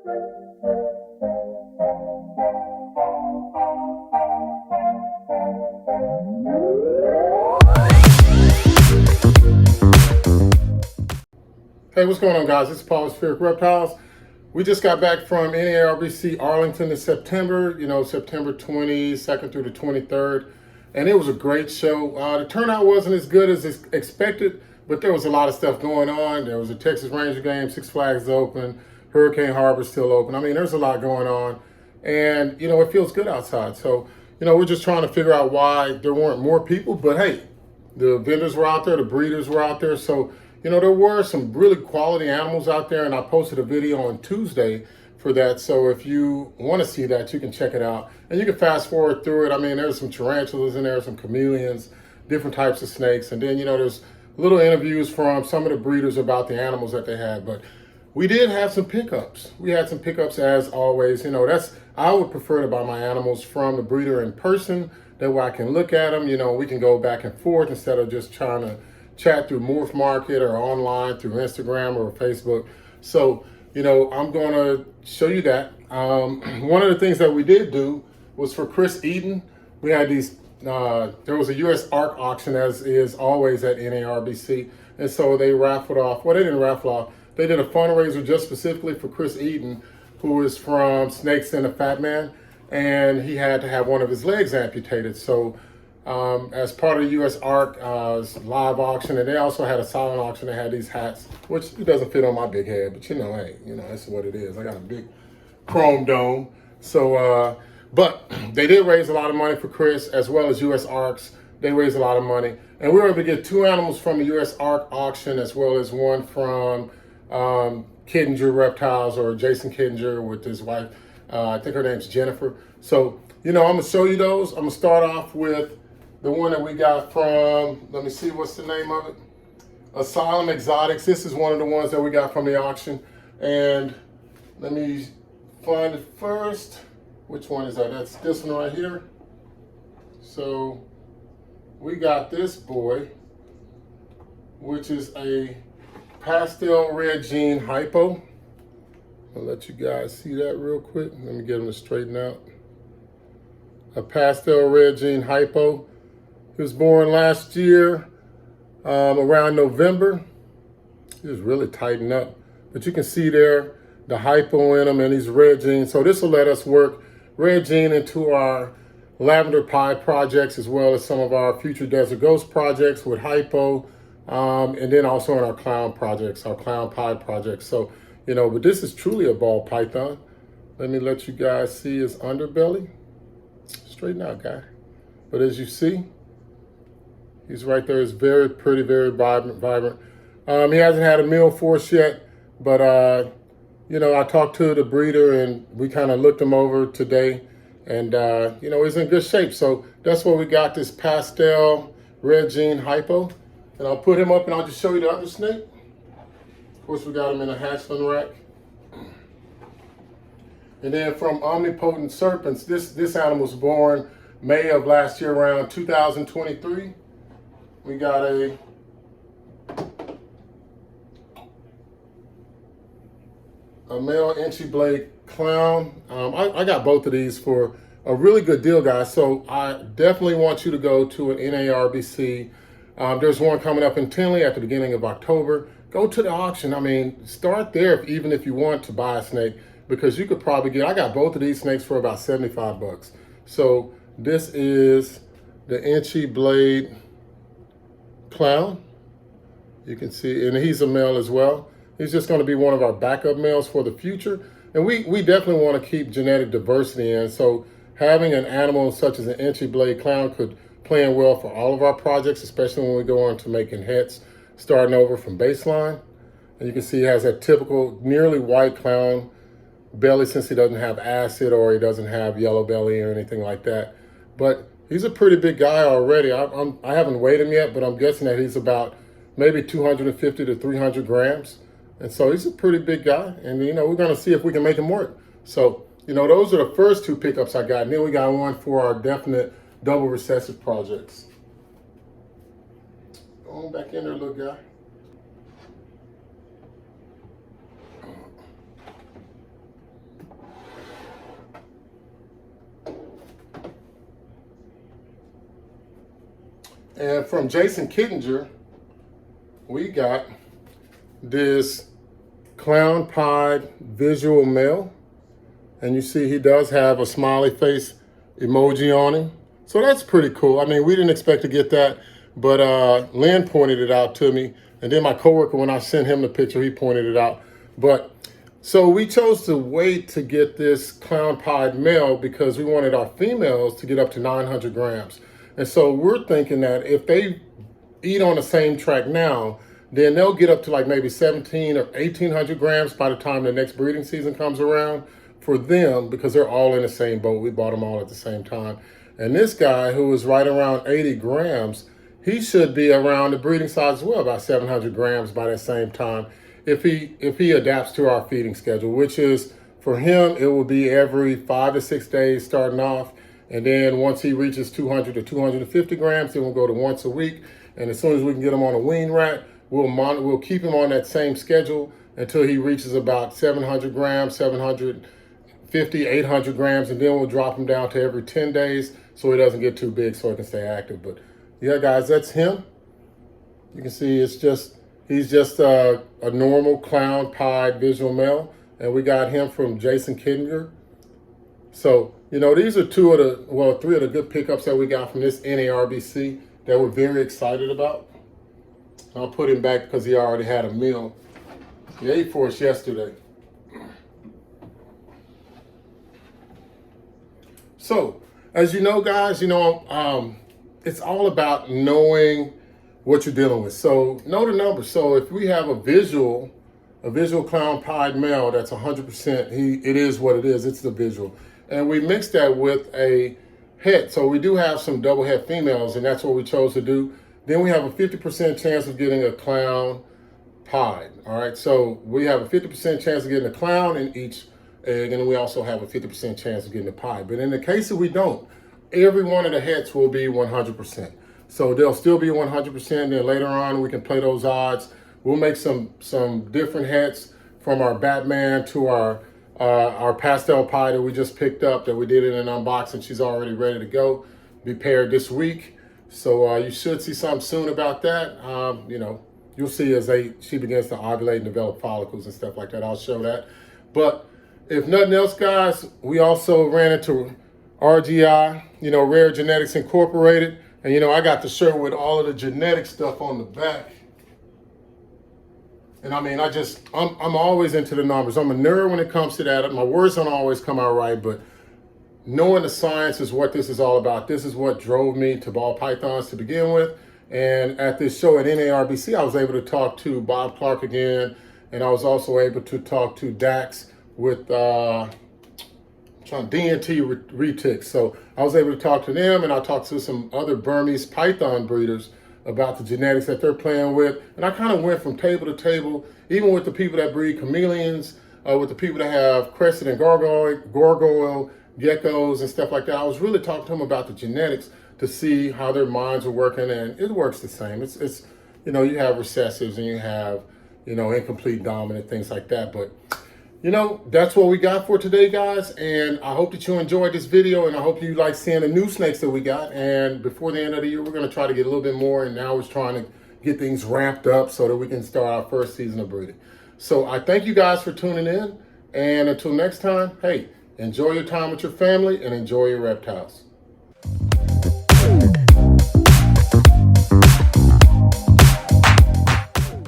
Hey, what's going on, guys? This is Paul with Spheric Reptiles. We just got back from NARBC Arlington in September, September 22nd through the 23rd. And it was a great show. The turnout wasn't as good as expected, but there was a lot of stuff going on. There was a Texas Ranger game, Six Flags open, Hurricane Harbor still open. I mean, there's a lot going on. And, it feels good outside. So, we're just trying to figure out why there weren't more people. But, hey, the vendors were out there, the breeders were out there. So, there were some really quality animals out there, and I posted a video on Tuesday for that. So if you want to see that, you can check it out. And you can fast forward through it. I mean, there's some tarantulas in there, some chameleons, different types of snakes. And then, there's little interviews from some of the breeders about the animals that they had. But we did have some pickups. We had some pickups as always. I would prefer to buy my animals from the breeder in person. That way I can look at them. We can go back and forth instead of just trying to chat through Morph Market or online through Instagram or Facebook. So, I'm going to show you that. One of the things that we did do was for Chris Eden. We had these, there was a US ARC auction, as is always at NARBC. And so they raffled off, well, they didn't raffle off. They did a fundraiser just specifically for Chris Eden, who is from Snakes and the Fat Man. And he had to have one of his legs amputated. So as part of the US ARC live auction, and they also had a silent auction. They had these hats, which it doesn't fit on my big head, but hey, that's what it is. I got a big chrome dome. So, but they did raise a lot of money for Chris, as well as US ARCs. They raised a lot of money. And we were able to get 2 animals from the US ARC auction, as well as one from Kittinger Reptiles, or Jason Kittinger with his wife. I think her name's Jennifer. So, I'm gonna show you those. I'm gonna start off with the one that we got from, let me see, what's the name of it? Asylum Exotics. This is one of the ones that we got from the auction. And let me find it first. Which one is that? That's this one right here. So we got this boy, which is a pastel red gene hypo. I'll let you guys see that real quick. Let me get him to straighten out. A pastel red gene hypo. He was born last year, around November. He was really tightened up. But you can see there the hypo in him and these red genes. So this will let us work red gene into our lavender pie projects, as well as some of our future desert ghost projects with hypo, and then also in our clown projects, our clown pie projects. So, but this is truly a ball python. Let me let you guys see his underbelly. Straighten out, guy. But as you see, he's right there. It's very pretty, very vibrant. He hasn't had a meal for us yet, but I talked to the breeder and we kind of looked him over today, and he's in good shape. So that's what we got, this pastel red gene hypo. And I'll put him up and I'll just show you the other snake. Of course, we got him in a hatchling rack. And then from Omnipotent Serpents, this animal was born May of last year, around 2023. We got a male inchy blade clown. I got both of these for a really good deal, guys. So I definitely want you to go to an NARBC. There's one coming up in Tinley at the beginning of October. Go to the auction. I mean, start there even if you want to buy a snake, because you could probably get, I got both of these snakes for about 75 bucks. So this is the inchy blade clown. You can see, and he's a male as well. He's just going to be one of our backup males for the future. And we definitely want to keep genetic diversity in. So having an animal such as an inchy blade clown could play in well for all of our projects, especially when we go on to making hets, starting over from baseline. And you can see he has that typical nearly white clown belly, since he doesn't have acid or he doesn't have yellow belly or anything like that. But he's a pretty big guy already. I haven't weighed him yet, but I'm guessing that he's about maybe 250 to 300 grams. And so he's a pretty big guy. And, we're going to see if we can make him work. So, those are the first 2 pickups I got. And then we got one for our definite double recessive projects. Go on back in there, little guy. And from Jason Kittinger, we got this clown pied visual male. And you see he does have a smiley face emoji on him. So that's pretty cool. I mean, we didn't expect to get that, but Lynn pointed it out to me. And then my coworker, when I sent him the picture, he pointed it out. But so we chose to wait to get this clown pied male because we wanted our females to get up to 900 grams. And so we're thinking that if they eat on the same track now, then they'll get up to like maybe 17 or 1800 grams by the time the next breeding season comes around for them, because they're all in the same boat. We bought them all at the same time. And this guy, who is right around 80 grams, he should be around the breeding size as well, about 700 grams by that same time, if he adapts to our feeding schedule, which is, for him, it will be every 5 to 6 days starting off. And then once he reaches 200 to 250 grams, then we'll go to once a week. And as soon as we can get him on a wean rat, we'll keep him on that same schedule until he reaches about 700 grams, 750, 800 grams, and then we'll drop him down to every 10 days so he doesn't get too big so he can stay active. But yeah, guys, that's him. You can see he's just a normal clown pied visual male, and we got him from Jason Kittinger. So, you know, these are three of the good pickups that we got from this NARBC that we're very excited about. I'll put him back because he already had a meal. He ate for us yesterday. So, as you know, guys, it's all about knowing what you're dealing with. So, know the numbers. So, if we have a visual clown pied male that's 100%, it is what it is. It's the visual. And we mix that with a het. So, we do have some double het females, and that's what we chose to do. Then we have a 50% chance of getting a clown pied. All right, so we have a 50% chance of getting a clown in each egg, and we also have a 50% chance of getting a pied. But in the case that we don't, every one of the hets will be 100%. So they'll still be 100%. Then later on, we can play those odds. We'll make some different hets, from our Batman to our pastel pie that we just picked up, that we did in an unboxing. She's already ready to go, be paired this week. So you should see something soon about that. You'll see as she begins to ovulate and develop follicles and stuff like that. I'll show that. But if nothing else, guys, we also ran into RGI, Rare Genetics Incorporated. And, I got the shirt with all of the genetic stuff on the back. And I mean, I'm always into the numbers. I'm a nerd when it comes to that. My words don't always come out right, but knowing the science is what this is all about. This is what drove me to ball pythons to begin with. And at this show at NARBC, I was able to talk to Bob Clark again. And I was also able to talk to Dax with DNT retics. So I was able to talk to them, and I talked to some other Burmese python breeders about the genetics that they're playing with. And I kind of went from table to table, even with the people that breed chameleons, with the people that have crested and gargoyle geckos and stuff like that. I was really talking to them about the genetics to see how their minds are working, and it works the same. It's you have recessives and you have, incomplete dominant, things like that. But, that's what we got for today, guys. And I hope that you enjoyed this video, and I hope you like seeing the new snakes that we got. And before the end of the year, we're going to try to get a little bit more. And now we're trying to get things ramped up so that we can start our first season of breeding. So I thank you guys for tuning in. And until next time, hey, enjoy your time with your family and enjoy your reptiles.